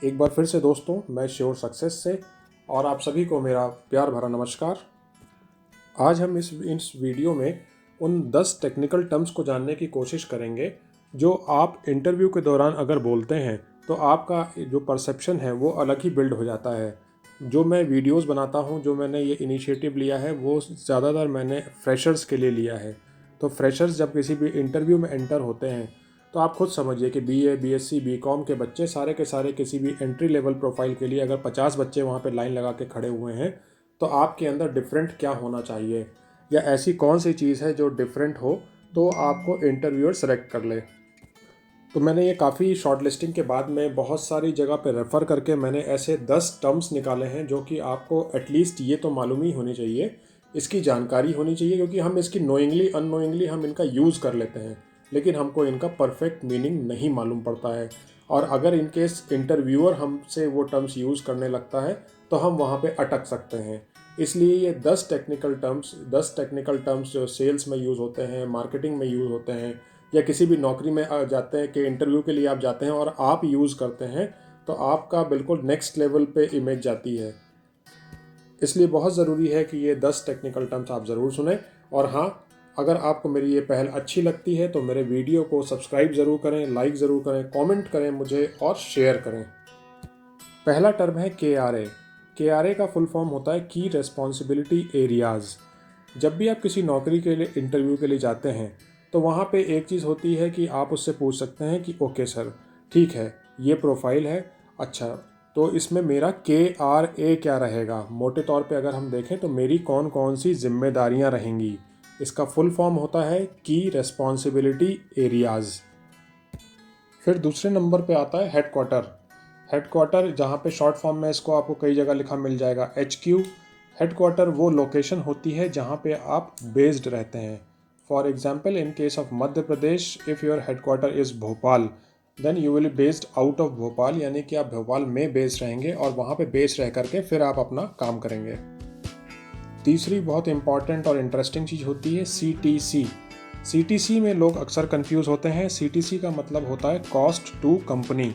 एक बार फिर से दोस्तों, मैं श्योर सक्सेस से और आप सभी को मेरा प्यार भरा नमस्कार। आज हम इस वीडियो में उन 10 टेक्निकल टर्म्स को जानने की कोशिश करेंगे जो आप इंटरव्यू के दौरान अगर बोलते हैं तो आपका जो परसेप्शन है वो अलग ही बिल्ड हो जाता है। जो मैं वीडियोस बनाता हूँ, जो मैंने ये इनिशिएटिव लिया है वो ज़्यादातर मैंने फ्रेशर्स के लिए लिया है। तो फ्रेशर्स जब किसी भी इंटरव्यू में एंटर होते हैं तो आप खुद समझिए कि बीए, बीएससी, बीकॉम के बच्चे सारे के सारे किसी भी एंट्री लेवल प्रोफाइल के लिए अगर 50 बच्चे वहाँ पे लाइन लगा के खड़े हुए हैं तो आपके अंदर डिफरेंट क्या होना चाहिए, या ऐसी कौन सी चीज़ है जो डिफरेंट हो तो आपको इंटरव्यूअर सेलेक्ट कर ले। तो मैंने ये काफ़ी शॉर्ट लिस्टिंग के बाद में बहुत सारी जगह पे रेफ़र करके मैंने ऐसे 10 टर्म्स निकाले हैं जो कि आपको एटलीस्ट ये तो मालूम ही होनी चाहिए, इसकी जानकारी होनी चाहिए, क्योंकि हम इसकी नोइंगली अननोइंगली हम इनका यूज़ कर लेते हैं लेकिन हमको इनका परफेक्ट मीनिंग नहीं मालूम पड़ता है। और अगर इनकेस इंटरव्यूअर हमसे वो टर्म्स यूज़ करने लगता है तो हम वहाँ पे अटक सकते हैं। इसलिए ये 10 टेक्निकल टर्म्स जो सेल्स में यूज़ होते हैं, मार्केटिंग में यूज़ होते हैं, या किसी भी नौकरी में जाते हैं कि इंटरव्यू के लिए आप जाते हैं और आप यूज़ करते हैं तो आपका बिल्कुल नेक्स्ट लेवल पे इमेज जाती है। इसलिए बहुत ज़रूरी है कि ये 10 टेक्निकल टर्म्स आप ज़रूर सुनें। और हाँ, अगर आपको मेरी ये पहल अच्छी लगती है तो मेरे वीडियो को सब्सक्राइब ज़रूर करें, लाइक ज़रूर करें, कमेंट करें मुझे और शेयर करें। पहला टर्म है KRA। KRA का फुल फॉर्म होता है की रेस्पॉन्सिबिलिटी एरियाज़। जब भी आप किसी नौकरी के लिए इंटरव्यू के लिए जाते हैं तो वहाँ पे एक चीज़ होती है कि आप उससे पूछ सकते हैं कि ओके सर, ठीक है, ये प्रोफाइल है, अच्छा तो इसमें मेरा KRA क्या रहेगा। मोटे तौर पे अगर हम देखें तो मेरी कौन कौन सी जिम्मेदारियाँ रहेंगी। इसका फुल फॉर्म होता है की रेस्पॉन्सिबिलिटी एरियाज़। फिर दूसरे नंबर पे आता है हेडक्वार्टर, जहाँ पे शॉर्ट फॉर्म में इसको आपको कई जगह लिखा मिल जाएगा HQ। हेडक्वार्टर वो लोकेशन होती है जहाँ पे आप बेस्ड रहते हैं। For example, in case of Madhya Pradesh, if your headquarter is Bhopal then you will be based out of Bhopal, यानी कि आप भोपाल में बेस्ड रहेंगे और वहाँ पे बेस्ड रह करके फिर आप अपना काम करेंगे। तीसरी बहुत इंपॉर्टेंट और इंटरेस्टिंग चीज़ होती है CTC। CTC में लोग अक्सर कंफ्यूज होते हैं। CTC का मतलब होता है cost to company.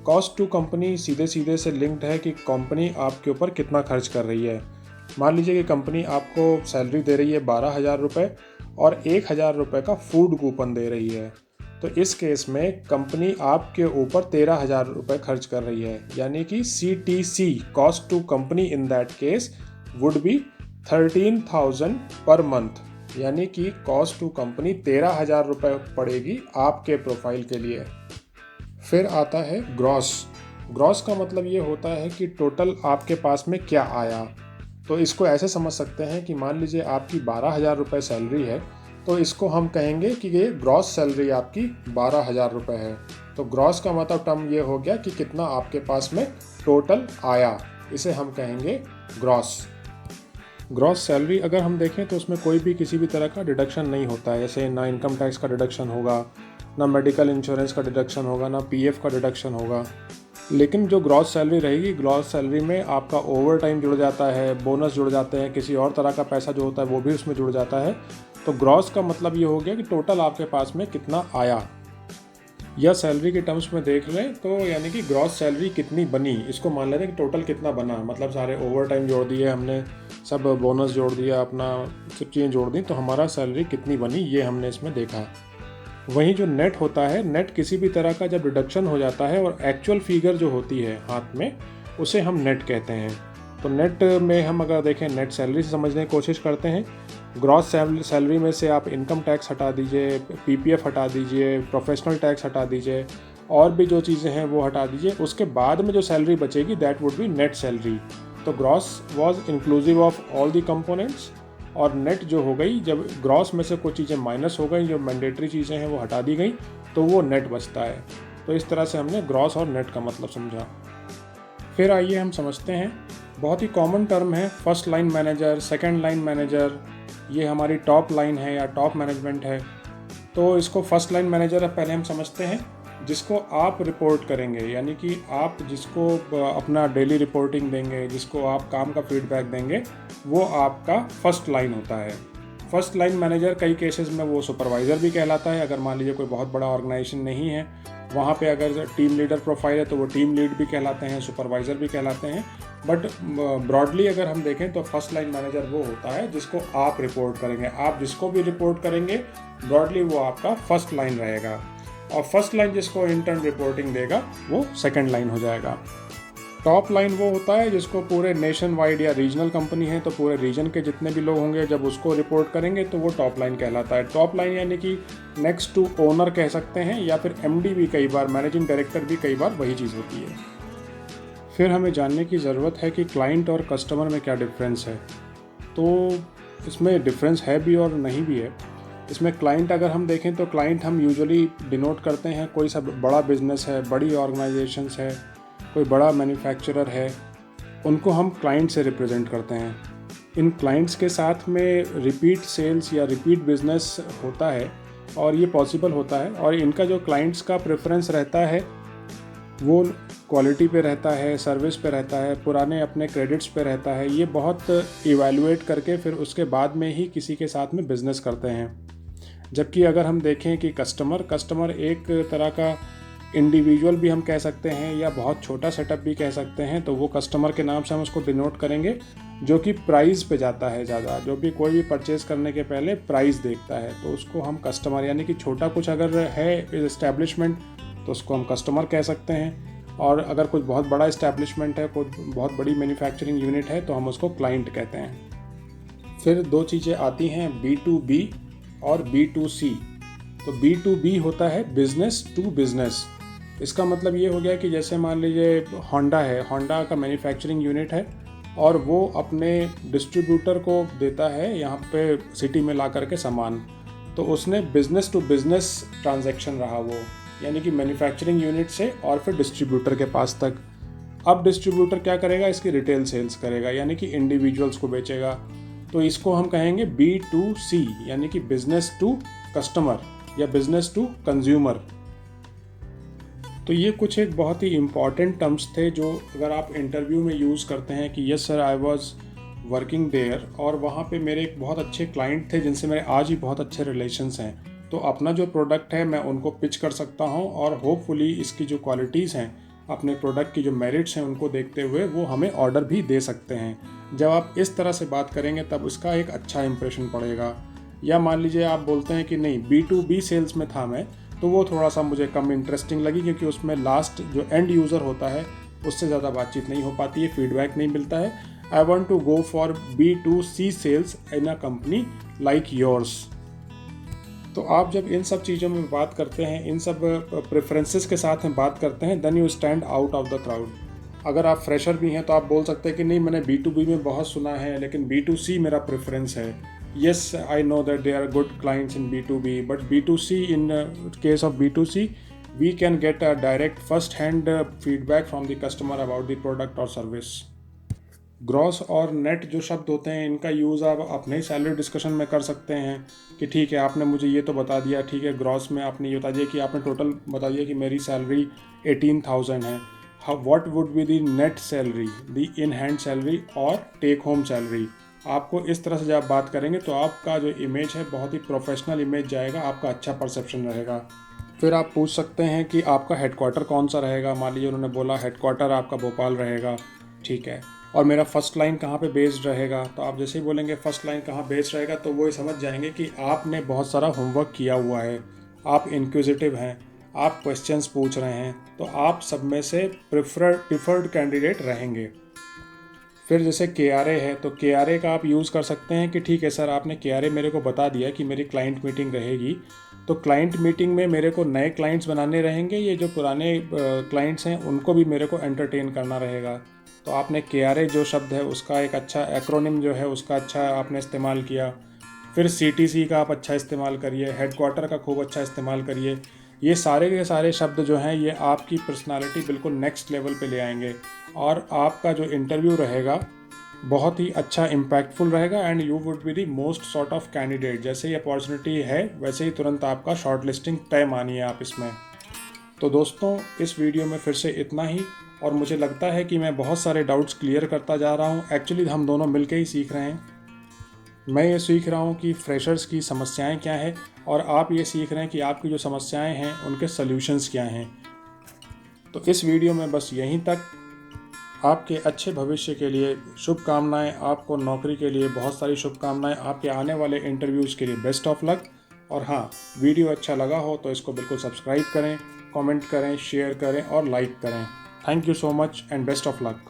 Cost to company सीधे सीधे से लिंक्ड है कि कंपनी आपके ऊपर कितना खर्च कर रही है। मान लीजिए कि कंपनी आपको सैलरी दे रही है 12,000 रुपये और 1,000 रुपये का फूड कूपन दे रही है, तो इस केस में कंपनी आपके ऊपर 13,000 रुपये खर्च कर रही है, यानी कि CTC cost to company in that case would be 13,000 per month, यानी कि कॉस्ट टू कंपनी 13,000 रुपये पड़ेगी आपके प्रोफाइल के लिए। फिर आता है ग्रॉस का मतलब ये होता है कि टोटल आपके पास में क्या आया। तो इसको ऐसे समझ सकते हैं कि मान लीजिए आपकी 12,000 रुपये सैलरी है तो इसको हम कहेंगे कि ये ग्रॉस सैलरी आपकी 12,000 रुपये है। तो ग्रॉस का मतलब टर्म ये हो गया कि कितना आपके पास में टोटल आया, इसे हम कहेंगे ग्रॉस सैलरी। अगर हम देखें तो उसमें कोई भी किसी भी तरह का डिडक्शन नहीं होता है, जैसे ना इनकम टैक्स का डिडक्शन होगा, ना मेडिकल इंश्योरेंस का डिडक्शन होगा, ना PF का डिडक्शन होगा। लेकिन जो ग्रॉस सैलरी रहेगी, ग्रॉस सैलरी में आपका ओवर टाइम जुड़ जाता है, बोनस जुड़ जाते हैं, किसी और तरह का पैसा जो होता है वो भी उसमें जुड़ जाता है। तो ग्रॉस का मतलब ये हो गया कि टोटल आपके पास में कितना आया। या सैलरी के टर्म्स में देख लें तो यानी कि ग्रॉस सैलरी कितनी बनी, इसको मान लेते हैं कि टोटल कितना बना, मतलब सारे ओवर टाइम जोड़ दिए हमने, सब बोनस जोड़ दिया, अपना सब चीज़ें जोड़ दी, तो हमारा सैलरी कितनी बनी ये हमने इसमें देखा। वहीं जो नेट होता है, नेट किसी भी तरह का जब डिडक्शन हो जाता है और एक्चुअल फिगर जो होती है हाथ में, उसे हम नेट कहते हैं। तो नेट में हम अगर देखें, नेट सैलरी से समझने की कोशिश करते हैं। ग्रॉस सैलरी में से आप इनकम टैक्स हटा दीजिए, PPF हटा दीजिए, प्रोफेशनल टैक्स हटा दीजिए, और भी जो चीज़ें हैं वो हटा दीजिए, उसके बाद में जो सैलरी बचेगी that would be net salary. तो gross was inclusive of all the components, और नेट जो हो गई, जब ग्रॉस में से कुछ चीज़ें माइनस हो गई, जो मैंडेटरी चीज़ें हैं वो हटा दी गई, तो वो नेट बचता है। तो इस तरह से हमने ग्रॉस और नेट का मतलब समझा। फिर आइए हम समझते हैं, बहुत ही कॉमन टर्म है first line manager, second line manager. ये हमारी टॉप लाइन है या टॉप मैनेजमेंट है। तो इसको फर्स्ट लाइन मैनेजर पहले हम समझते हैं, जिसको आप रिपोर्ट करेंगे, यानी कि आप जिसको अपना डेली रिपोर्टिंग देंगे, जिसको आप काम का फीडबैक देंगे, वो आपका फर्स्ट लाइन होता है। फर्स्ट लाइन मैनेजर कई केसेस में वो सुपरवाइज़र भी कहलाता है। अगर मान लीजिए कोई बहुत बड़ा ऑर्गेनाइजेशन नहीं है वहाँ पे अगर टीम लीडर प्रोफाइल है तो वो टीम लीड भी कहलाते हैं, सुपरवाइज़र भी कहलाते हैं। बट ब्रॉडली अगर हम देखें तो फर्स्ट लाइन मैनेजर वो होता है जिसको आप रिपोर्ट करेंगे। आप जिसको भी रिपोर्ट करेंगे ब्रॉडली वो आपका फर्स्ट लाइन रहेगा, और फर्स्ट लाइन जिसको इंटर्न रिपोर्टिंग देगा वो सेकंड लाइन हो जाएगा। टॉप लाइन वो होता है जिसको पूरे नेशन वाइड या रीजनल कंपनी है तो पूरे रीजन के जितने भी लोग होंगे जब उसको रिपोर्ट करेंगे तो वो टॉप लाइन कहलाता है। टॉप लाइन यानी कि नेक्स्ट टू ओनर कह सकते हैं, या फिर एमडी भी कई बार, मैनेजिंग डायरेक्टर भी कई बार वही चीज़ होती है। फिर हमें जानने की ज़रूरत है कि क्लाइंट और कस्टमर में क्या डिफरेंस है। तो इसमें डिफरेंस है भी और नहीं भी है। इसमें क्लाइंट अगर हम देखें तो क्लाइंट हम यूजुअली डिनोट करते हैं, कोई सा बड़ा बिजनेस है, बड़ी ऑर्गेनाइजेशंस है, कोई बड़ा मैन्युफैक्चरर है, उनको हम क्लाइंट से रिप्रेजेंट करते हैं। इन क्लाइंट्स के साथ में रिपीट सेल्स या रिपीट बिजनेस होता है और ये पॉसिबल होता है, और इनका जो क्लाइंट्स का प्रेफरेंस रहता है वो क्वालिटी पे रहता है, सर्विस पे रहता है, पुराने अपने क्रेडिट्स पे रहता है। ये बहुत इवैल्यूएट करके फिर उसके बाद में ही किसी के साथ में बिज़नेस करते हैं। जबकि अगर हम देखें कि कस्टमर एक तरह का इंडिविजुअल भी हम कह सकते हैं या बहुत छोटा सेटअप भी कह सकते हैं, तो वो कस्टमर के नाम से हम उसको डिनोट करेंगे जो कि प्राइस पे जाता है ज़्यादा, जो भी कोई भी परचेज़ करने के पहले प्राइस देखता है, तो उसको हम कस्टमर, यानी कि छोटा कुछ अगर है इस्टेब्लिशमेंट तो उसको हम कस्टमर कह सकते हैं, और अगर कुछ बहुत बड़ा इस्टेब्लिशमेंट है, कोई बहुत बड़ी मैन्युफैक्चरिंग यूनिट है तो हम उसको क्लाइंट कहते हैं। फिर दो चीज़ें आती हैं, B2B और B2C। तो B2B होता है बिजनेस टू बिजनेस। इसका मतलब ये हो गया कि जैसे मान लीजिए होंडा है, होंडा का मैन्युफैक्चरिंग यूनिट है और वो अपने डिस्ट्रीब्यूटर को देता है यहाँ पे सिटी में ला करके सामान, तो उसने बिजनेस टू बिजनेस ट्रांजैक्शन रहा वो, यानी कि मैन्युफैक्चरिंग यूनिट से और फिर डिस्ट्रीब्यूटर के पास तक। अब डिस्ट्रीब्यूटर क्या करेगा, इसकी रिटेल सेल्स करेगा, यानी कि इंडिविजुअल्स को बेचेगा, तो इसको हम कहेंगे B2C, यानी कि बिजनेस टू कस्टमर या बिजनेस टू कंज्यूमर। तो ये कुछ एक बहुत ही इम्पॉर्टेंट टर्म्स थे जो अगर आप इंटरव्यू में यूज़ करते हैं कि yes sir I was working there और वहाँ पे मेरे एक बहुत अच्छे क्लाइंट थे जिनसे मेरे आज भी बहुत अच्छे रिलेशंस हैं, तो अपना जो प्रोडक्ट है मैं उनको पिच कर सकता हूँ और होपफुली इसकी जो क्वालिटीज़ हैं, अपने प्रोडक्ट की जो मेरिट्स हैं उनको देखते हुए वो हमें ऑर्डर भी दे सकते हैं। जब आप इस तरह से बात करेंगे तब उसका एक अच्छा इंप्रेशन पड़ेगा। या मान लीजिए आप बोलते हैं कि नहीं B2B सेल्स में था मैं, तो वो थोड़ा सा मुझे कम इंटरेस्टिंग लगी, क्योंकि उसमें लास्ट जो एंड यूज़र होता है उससे ज़्यादा बातचीत नहीं हो पाती है, फीडबैक नहीं मिलता है। I want to go for B2C sales in a company like yours. तो आप जब इन सब चीज़ों में बात करते हैं, इन सब प्रेफरेंसेस के साथ में बात करते हैं, then you stand out of the crowd. अगर आप फ्रेशर भी हैं तो आप बोल सकते हैं कि नहीं मैंने B2B में बहुत सुना है लेकिन B2C मेरा प्रेफरेंस है। Yes, I know that there are good clients in B2B, but B2C, in case of B2C, we can get a direct first-hand feedback from the customer about the product or service. Gross और net जो शब्द होते हैं इनका use आप अपने ही salary discussion में कर सकते हैं कि ठीक है आपने मुझे ये तो बता दिया, ठीक है ग्रॉस में आपने ये बता दिया कि आपने टोटल बता दिया कि मेरी सैलरी 18,000 है। What would be the net salary, the in hand salary और टेक होम सैलरी। आपको इस तरह से जब आप बात करेंगे तो आपका जो इमेज है बहुत ही प्रोफेशनल इमेज जाएगा, आपका अच्छा परसेप्शन रहेगा। फिर आप पूछ सकते हैं कि आपका हेडक्वार्टर कौन सा रहेगा। मान लीजिए उन्होंने बोला हेडक्वार्टर आपका भोपाल रहेगा, ठीक है, और मेरा फर्स्ट लाइन कहाँ पे बेस्ड रहेगा, तो आप जैसे ही बोलेंगे फर्स्ट लाइन कहाँ बेस्ड रहेगा तो वो ये समझ जाएंगे कि आपने बहुत सारा होमवर्क किया हुआ है, आप इंक्विजिटिव हैं, आप क्वेश्चंस पूछ रहे हैं, तो आप सब में से प्रिफर्ड कैंडिडेट रहेंगे। फिर जैसे KRA है तो KRA का आप यूज़ कर सकते हैं कि ठीक है सर आपने KRA मेरे को बता दिया कि मेरी क्लाइंट मीटिंग रहेगी, तो क्लाइंट मीटिंग में मेरे को नए क्लाइंट्स बनाने रहेंगे, ये जो पुराने क्लाइंट्स हैं उनको भी मेरे को एंटरटेन करना रहेगा। तो आपने KRA जो शब्द है उसका एक अच्छा एक्रोनिम जो है उसका अच्छा आपने इस्तेमाल किया। फिर CTC का आप अच्छा इस्तेमाल करिए, हेडक्वार्टर का खूब अच्छा इस्तेमाल करिए। ये सारे के सारे शब्द जो हैं ये आपकी पर्सनालिटी बिल्कुल नेक्स्ट लेवल पे ले आएंगे और आपका जो इंटरव्यू रहेगा बहुत ही अच्छा इम्पैक्टफुल रहेगा and you would be the most sort of candidate. जैसे ही अपॉर्चुनिटी है वैसे ही तुरंत आपका शॉर्ट लिस्टिंग तय मानिए आप इसमें। तो दोस्तों इस वीडियो में फिर से इतना ही, और मुझे लगता है कि मैं बहुत सारे डाउट्स क्लियर करता जा रहा हूँ। एक्चुअली हम दोनों मिलकर ही सीख रहे हैं। मैं ये सीख रहा हूँ कि फ्रेशर्स की समस्याएं क्या हैं और आप ये सीख रहे हैं कि आपकी जो समस्याएं हैं उनके सल्यूशंस क्या हैं। तो इस वीडियो में बस यहीं तक। आपके अच्छे भविष्य के लिए शुभकामनाएं, आपको नौकरी के लिए बहुत सारी शुभकामनाएं, आपके आने वाले इंटरव्यूज़ के लिए बेस्ट ऑफ लक। और हाँ, वीडियो अच्छा लगा हो तो इसको बिल्कुल सब्सक्राइब करें, कमेंट करें, शेयर करें और लाइक करें। Thank you so much and best of luck.